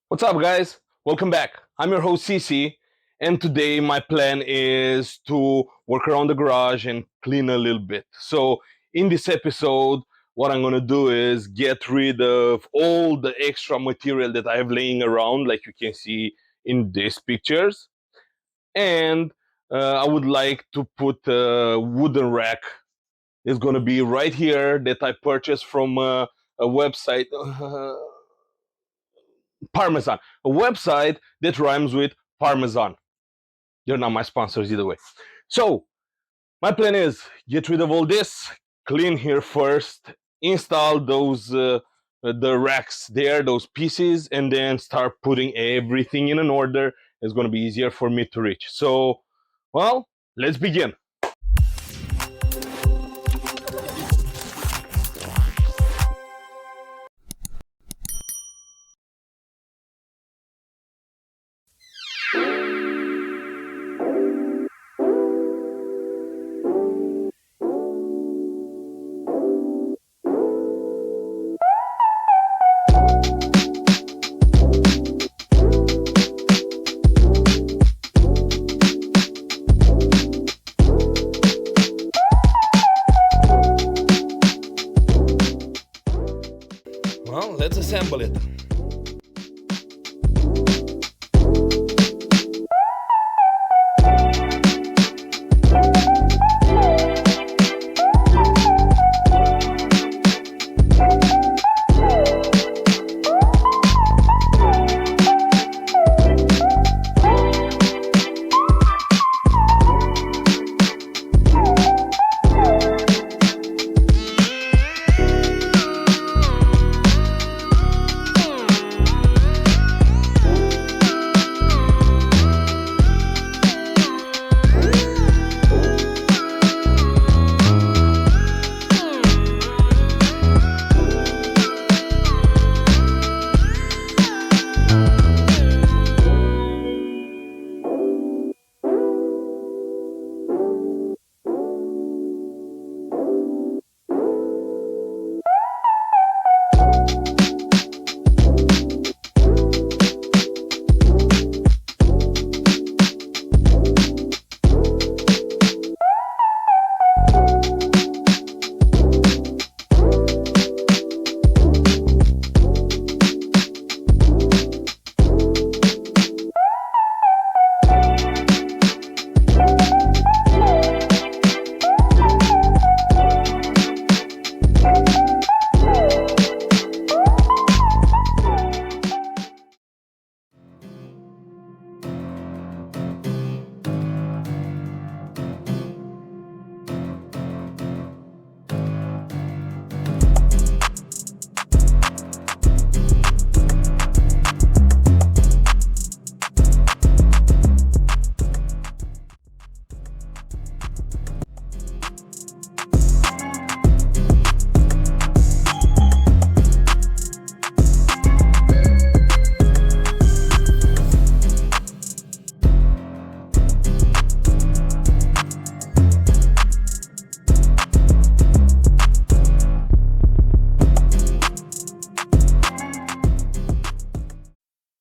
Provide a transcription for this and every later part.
What's up, guys? Welcome back. I'm your host, Cece, and today my plan is to work around the garage and clean a little bit. So, in this episode, what I'm gonna do is get rid of all the extra material that I have laying around, like you can see in these pictures, and I would like to put a wooden rack. It's gonna be right here that I purchased from a website. Parmesan, a website that rhymes with Parmesan. They're not my sponsors either way. So, my plan is get rid of all this, clean here first, install those the racks there, those pieces, and then start putting everything in an order. It's going to be easier for me to reach. So, well, let's begin. Well, let's assemble it.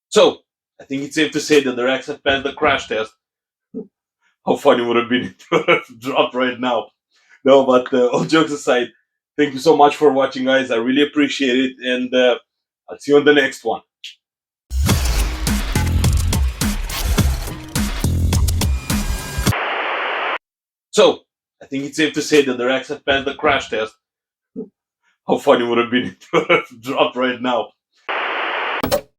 So, I think it's safe to say that the racks have passed the crash test. How funny would it have been to drop right now? No, but all jokes aside, thank you so much for watching, guys. I really appreciate it, and I'll see you on the next one. So, I think it's safe to say that the racks have passed the crash test. How funny would it have been to drop right now?